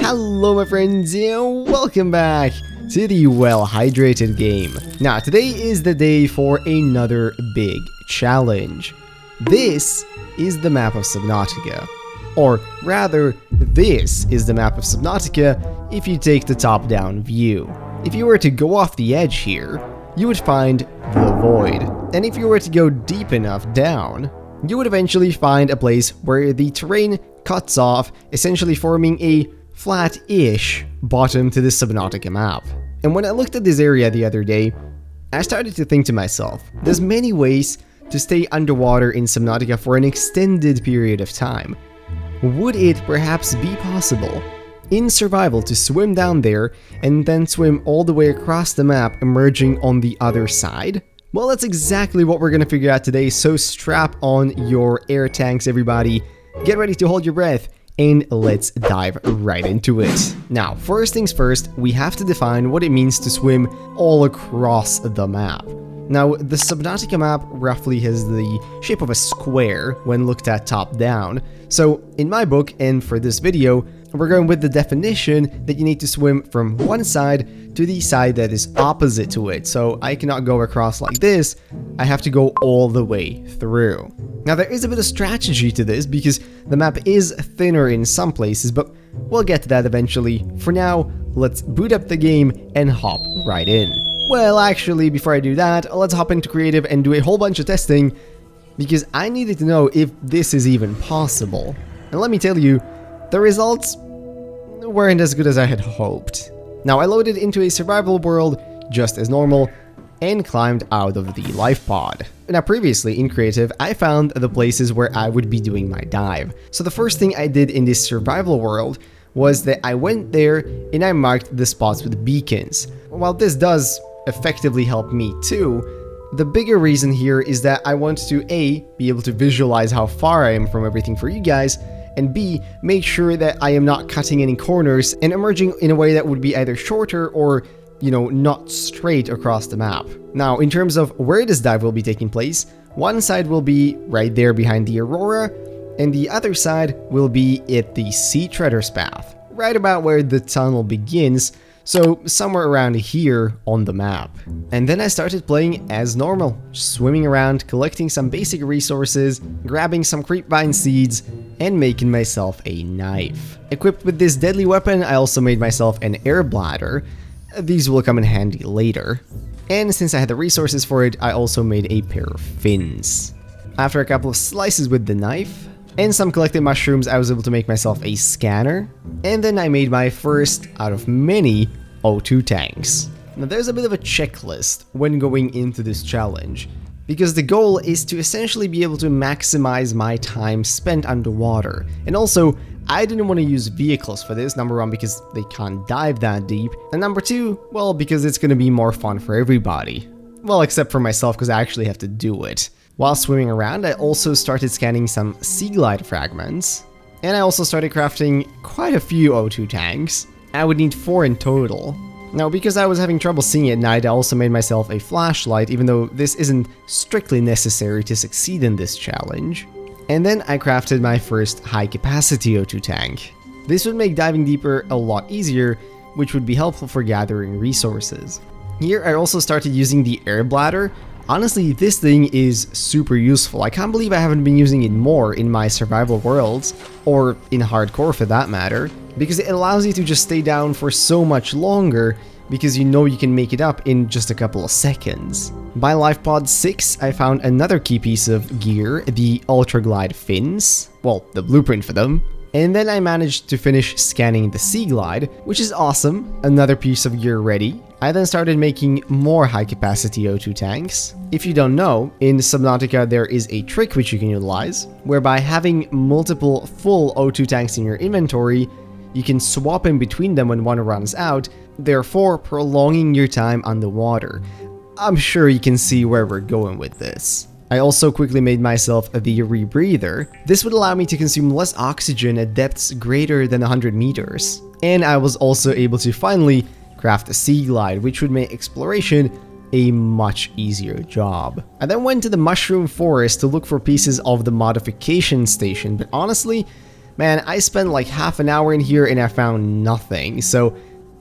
Hello my friends, and welcome back to the well-hydrated game. Now today is the day for another big challenge. This is the map of Subnautica. Or rather, this is the map of Subnautica if you take the top-down view. If you were to go off the edge here, you would find the void. And if you were to go deep enough down, you would eventually find a place where the terrain cuts off, essentially forming a flat-ish bottom to the Subnautica map. And when I looked at this area the other day, I started to think to myself, there's many ways to stay underwater in Subnautica for an extended period of time. Would it perhaps be possible in survival to swim down there and then swim all the way across the map, emerging on the other side? Well, that's exactly what we're gonna figure out today, so strap on your air tanks, everybody. Get ready to hold your breath, and let's dive right into it. Now, first things first, we have to define what it means to swim all across the map. Now, the Subnautica map roughly has the shape of a square when looked at top down. So, in my book, and for this video, we're going with the definition that you need to swim from one side to the side that is opposite to it. So I cannot go across like this, I have to go all the way through. Now there is a bit of strategy to this because the map is thinner in some places, but we'll get to that eventually. For now, let's boot up the game and hop right in. Well, actually, before I do that, let's hop into creative and do a whole bunch of testing because I needed to know if this is even possible. And let me tell you, the results weren't as good as I had hoped. Now, I loaded into a survival world just as normal and climbed out of the life pod. Now, previously in creative, I found the places where I would be doing my dive. So the first thing I did in this survival world was that I went there and I marked the spots with beacons. While this does effectively help me too, the bigger reason here is that I want to A, be able to visualize how far I am from everything for you guys, and B, make sure that I am not cutting any corners and emerging in a way that would be either shorter or, not straight across the map. Now, in terms of where this dive will be taking place, one side will be right there behind the Aurora, and the other side will be at the Sea Treader's Path, right about where the tunnel begins, so somewhere around here on the map. And then I started playing as normal, swimming around, collecting some basic resources, grabbing some creepvine seeds, and making myself a knife. Equipped with this deadly weapon, I also made myself an air bladder. These will come in handy later. And since I had the resources for it, I also made a pair of fins. After a couple of slices with the knife, and some collected mushrooms, I was able to make myself a scanner, and then I made my first out of many O2 tanks. Now there's a bit of a checklist when going into this challenge, because the goal is to essentially be able to maximize my time spent underwater. And also, I didn't want to use vehicles for this, number one because they can't dive that deep, and number two, well, because it's going to be more fun for everybody. Well, except for myself because I actually have to do it. While swimming around, I also started scanning some sea glide fragments, and I also started crafting quite a few O2 tanks. I would need 4 in total. Now, because I was having trouble seeing at night, I also made myself a flashlight, even though this isn't strictly necessary to succeed in this challenge. And then I crafted my first high-capacity O2 tank. This would make diving deeper a lot easier, which would be helpful for gathering resources. Here, I also started using the air bladder. Honestly, this thing is super useful. I can't believe I haven't been using it more in my survival worlds, or in hardcore for that matter, because it allows you to just stay down for so much longer because you can make it up in just a couple of seconds. By Life Pod 6, I found another key piece of gear, the Ultra Glide fins, well, the blueprint for them. And then I managed to finish scanning the Sea Glide, which is awesome, another piece of gear ready. I then started making more high-capacity O2 tanks. If you don't know, in Subnautica there is a trick which you can utilize, whereby having multiple full O2 tanks in your inventory, you can swap in between them when one runs out, therefore prolonging your time underwater. I'm sure you can see where we're going with this. I also quickly made myself the rebreather. This would allow me to consume less oxygen at depths greater than 100 meters. And I was also able to finally craft a sea glide, which would make exploration a much easier job. I then went to the mushroom forest to look for pieces of the modification station, but honestly, Man, I spent like half an hour in here and I found nothing, so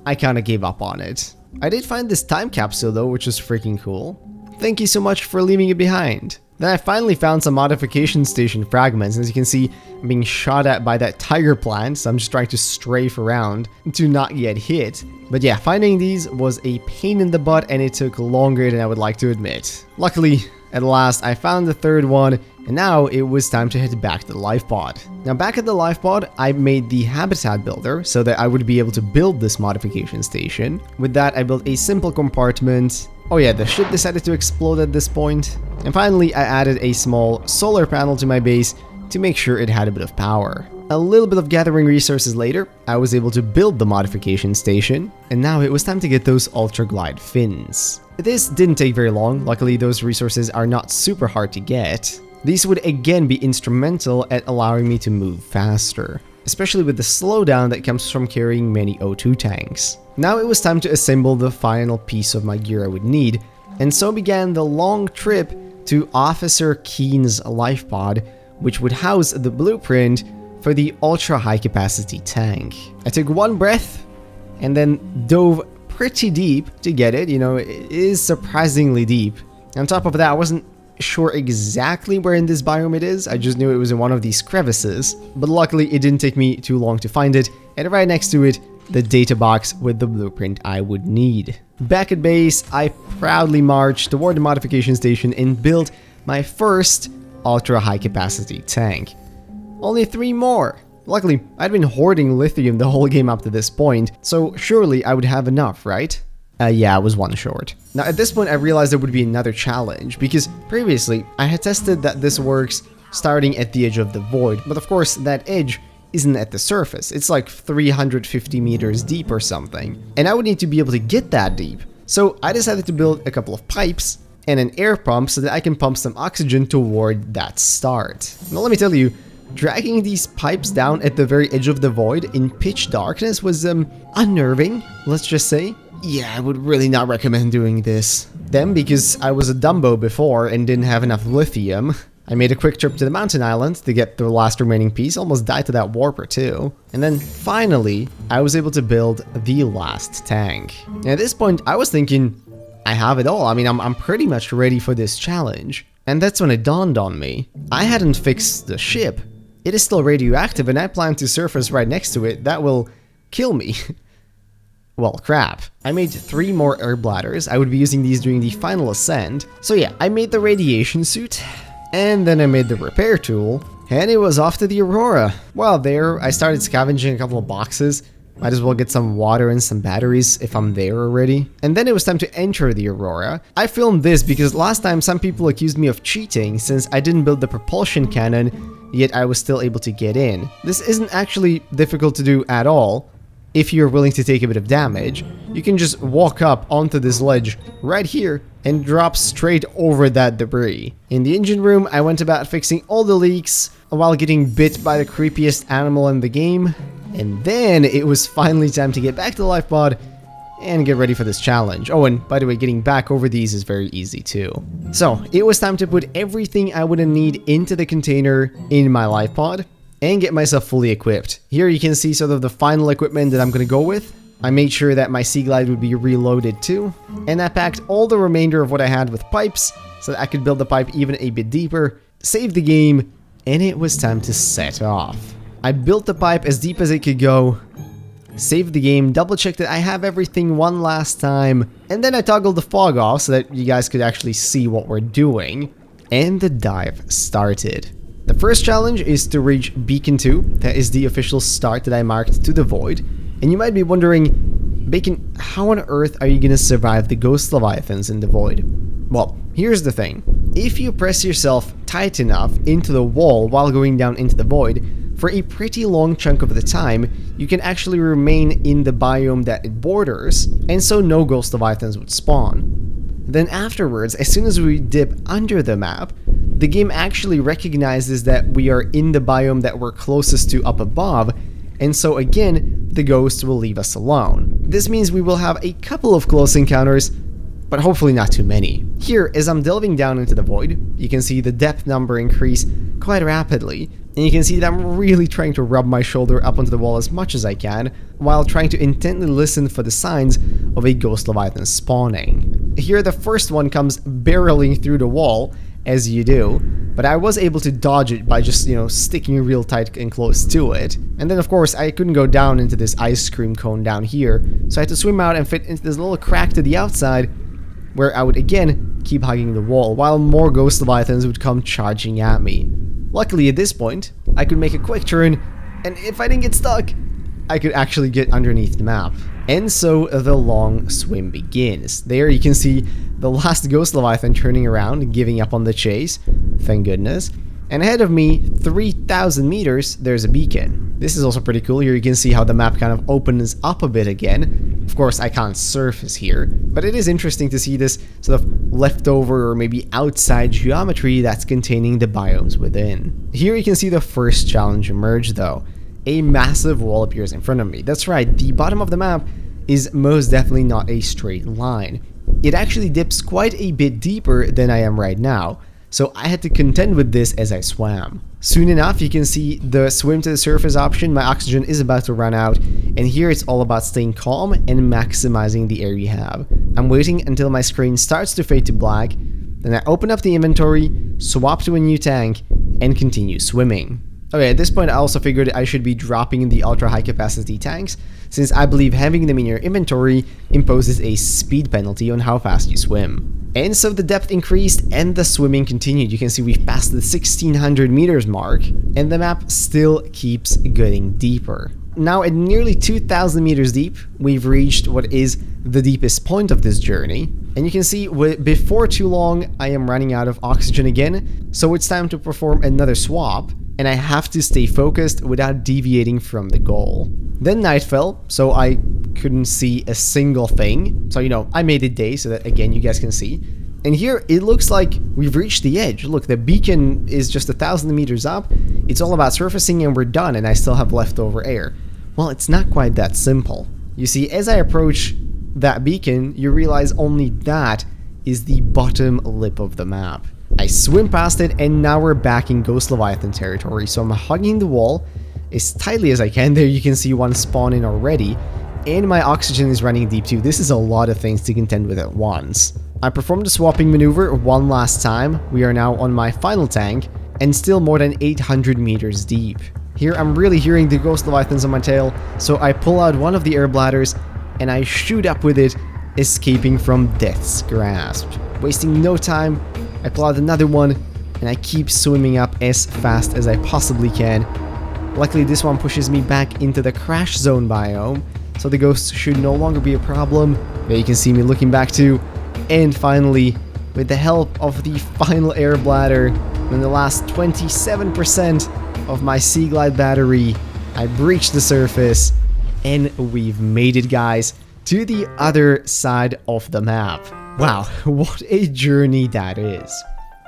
I kinda gave up on it. I did find this time capsule though, which is freaking cool. Thank you so much for leaving it behind. Then I finally found some modification station fragments. As you can see, I'm being shot at by that tiger plant, so I'm just trying to strafe around to not get hit. But yeah, finding these was a pain in the butt and it took longer than I would like to admit. Luckily, at last, I found the third one, and now it was time to head back to the life pod. Now back at the life pod, I made the habitat builder so that I would be able to build this modification station. With that, I built a simple compartment. Oh yeah, the ship decided to explode at this point. And finally, I added a small solar panel to my base to make sure it had a bit of power. A little bit of gathering resources later, I was able to build the modification station, and now it was time to get those ultra glide fins. This didn't take very long. Luckily, those resources are not super hard to get. These would again be instrumental at allowing me to move faster, especially with the slowdown that comes from carrying many O2 tanks. Now it was time to assemble the final piece of my gear I would need, and so began the long trip to Officer Keen's life pod, which would house the blueprint for the ultra high capacity tank. I took one breath and then dove pretty deep to get it. You know, it is surprisingly deep. On top of that, I wasn't sure exactly where in this biome it is. I just knew it was in one of these crevices, but luckily it didn't take me too long to find it, and right next to it, the data box with the blueprint I would need. Back at base, I proudly marched toward the modification station and built my first ultra high capacity tank. Only 3 more. Luckily, I'd been hoarding lithium the whole game up to this point, so surely I would have enough, right? Yeah, I was 1 short. Now at this point I realized there would be another challenge, because previously I had tested that this works starting at the edge of the void, but of course that edge isn't at the surface. It's like 350 meters deep or something, and I would need to be able to get that deep. So I decided to build a couple of pipes and an air pump so that I can pump some oxygen toward that start. Now let me tell you, dragging these pipes down at the very edge of the void in pitch darkness was unnerving, let's just say. Yeah, I would really not recommend doing this. Then, because I was a Dumbo before and didn't have enough lithium, I made a quick trip to the mountain island to get the last remaining piece, almost died to that warper too. And then finally, I was able to build the last tank. And at this point, I was thinking, I have it all. I mean, I'm pretty much ready for this challenge. And that's when it dawned on me. I hadn't fixed the ship. It is still radioactive and I plan to surface right next to it. That will kill me. Well, crap. I made 3 more air bladders. I would be using these during the final ascent. So yeah, I made the radiation suit, and then I made the repair tool, and it was off to the Aurora. While there, I started scavenging a couple of boxes. Might as well get some water and some batteries if I'm there already. And then it was time to enter the Aurora. I filmed this because last time some people accused me of cheating since I didn't build the propulsion cannon, yet I was still able to get in. This isn't actually difficult to do at all. If you're willing to take a bit of damage, you can just walk up onto this ledge right here and drop straight over that debris. In the engine room, I went about fixing all the leaks while getting bit by the creepiest animal in the game. And then it was finally time to get back to the life pod and get ready for this challenge. Oh, and by the way, getting back over these is very easy too. So it was time to put everything I would need into the container in my life pod and get myself fully equipped. Here you can see sort of the final equipment that I'm going to go with. I made sure that my Sea Glide would be reloaded too, and I packed all the remainder of what I had with pipes so that I could build the pipe even a bit deeper, save the game, and it was time to set off. I built the pipe as deep as it could go, saved the game, double checked that I have everything one last time, and then I toggled the fog off so that you guys could actually see what we're doing, and the dive started. The first challenge is to reach Beacon 2, that is the official start that I marked to the void, and you might be wondering, Bacon, how on earth are you gonna survive the ghost leviathans in the void? Well, here's the thing. If you press yourself tight enough into the wall while going down into the void, for a pretty long chunk of the time, you can actually remain in the biome that it borders, and so no ghost leviathans would spawn. Then afterwards, as soon as we dip under the map, the game actually recognizes that we are in the biome that we're closest to up above, and so again, the ghosts will leave us alone. This means we will have a couple of close encounters, but hopefully not too many. Here, as I'm delving down into the void, you can see the depth number increase quite rapidly, And you can see that I'm really trying to rub my shoulder up onto the wall as much as I can, while trying to intently listen for the signs of a ghost leviathan spawning. Here the first one comes barreling through the wall, as you do, but I was able to dodge it by just, sticking real tight and close to it. And then of course I couldn't go down into this ice cream cone down here, so I had to swim out and fit into this little crack to the outside, where I would again keep hugging the wall, while more ghost leviathans would come charging at me. Luckily at this point, I could make a quick turn, and if I didn't get stuck, I could actually get underneath the map. And so the long swim begins. There you can see the last ghost leviathan turning around and giving up on the chase, thank goodness. And ahead of me, 3,000 meters, there's a beacon. This is also pretty cool. Here you can see how the map kind of opens up a bit again. Of course, I can't surface here, but it is interesting to see this sort of leftover or maybe outside geometry that's containing the biomes within. Here you can see the first challenge emerge though. A massive wall appears in front of me. That's right, the bottom of the map is most definitely not a straight line. It actually dips quite a bit deeper than I am right now, so I had to contend with this as I swam. Soon enough, you can see the swim to the surface option. My oxygen is about to run out, and here it's all about staying calm and maximizing the air you have. I'm waiting until my screen starts to fade to black, then I open up the inventory, swap to a new tank, and continue swimming. Okay, at this point I also figured I should be dropping the ultra high capacity tanks, since I believe having them in your inventory imposes a speed penalty on how fast you swim. And so the depth increased and the swimming continued. You can see we've passed the 1600 meters mark, and the map still keeps getting deeper. Now at nearly 2000 meters deep, we've reached what is the deepest point of this journey. And you can see before too long I am running out of oxygen again, so it's time to perform another swap, and I have to stay focused without deviating from the goal. Then night fell, so I couldn't see a single thing. So, I made it day so that, again, you guys can see. And here, it looks like we've reached the edge. Look, the beacon is just 1,000 meters up. It's all about surfacing and we're done, and I still have leftover air. Well, it's not quite that simple. You see, as I approach that beacon, you realize only that is the bottom lip of the map. I swim past it, and now we're back in Ghost Leviathan territory, so I'm hugging the wall as tightly as I can. There you can see one spawn in already, and my oxygen is running deep too. This is a lot of things to contend with at once. I performed the swapping maneuver one last time. We are now on my final tank, and still more than 800 meters deep. Here I'm really hearing the Ghost Leviathans on my tail, so I pull out one of the air bladders, and I shoot up with it, escaping from death's grasp. Wasting no time, I pull out another one, and I keep swimming up as fast as I possibly can. Luckily this one pushes me back into the crash zone biome, so the ghosts should no longer be a problem. There you can see me looking back too. And finally, with the help of the final air bladder and the last 27% of my Sea Glide battery, I breached the surface, and we've made it, guys, to the other side of the map. Wow, what a journey that is.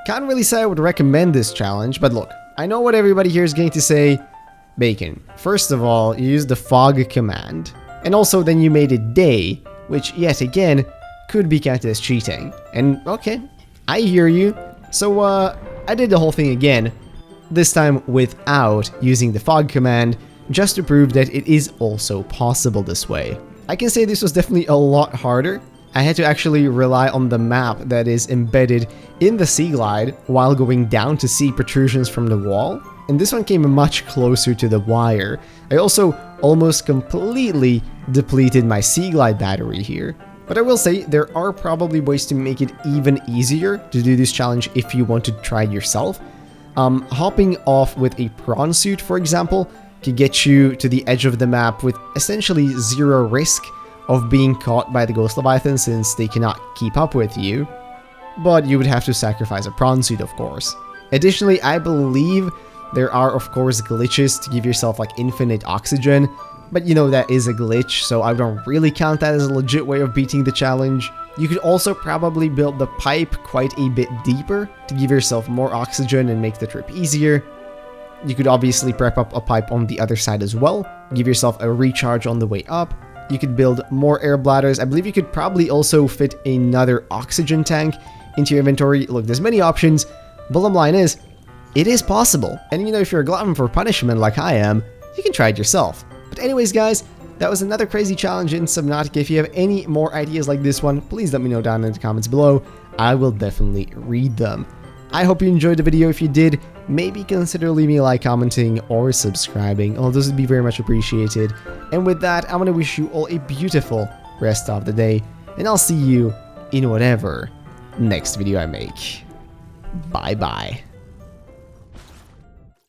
Can't really say I would recommend this challenge, but look, I know what everybody here is going to say. Bacon, first of all, you used the fog command, and also then you made it day, which yet again could be counted as cheating. And okay, I hear you. So I did the whole thing again, this time without using the fog command, just to prove that it is also possible this way. I can say this was definitely a lot harder. I had to actually rely on the map that is embedded in the Sea Glide while going down to see protrusions from the wall, and this one came much closer to the wire. I also almost completely depleted my Sea Glide battery here. But I will say, there are probably ways to make it even easier to do this challenge if you want to try it yourself. Hopping off with a prawn suit, for example, could get you to the edge of the map with essentially zero risk of being caught by the Ghost Leviathan, since they cannot keep up with you. But you would have to sacrifice a prawn suit, of course. Additionally, I believe there are, of course, glitches to give yourself like infinite oxygen. But that is a glitch, so I don't really count that as a legit way of beating the challenge. You could also probably build the pipe quite a bit deeper to give yourself more oxygen and make the trip easier. You could obviously prep up a pipe on the other side as well, give yourself a recharge on the way up. You could build more air bladders. I believe you could probably also fit another oxygen tank into your inventory. Look, there's many options. Bottom line is, It is possible, and you know, if you're a glutton for punishment like I am, you can try it yourself. But anyways, guys, that was another crazy challenge in Subnautica. If you have any more ideas like this one, please let me know down in the comments below. I will definitely read them. I hope you enjoyed the video. If you did, maybe consider leaving a like, commenting, or subscribing. All those would be very much appreciated. And with that, I'm going to wish you all a beautiful rest of the day, and I'll see you in whatever next video I make. Bye bye.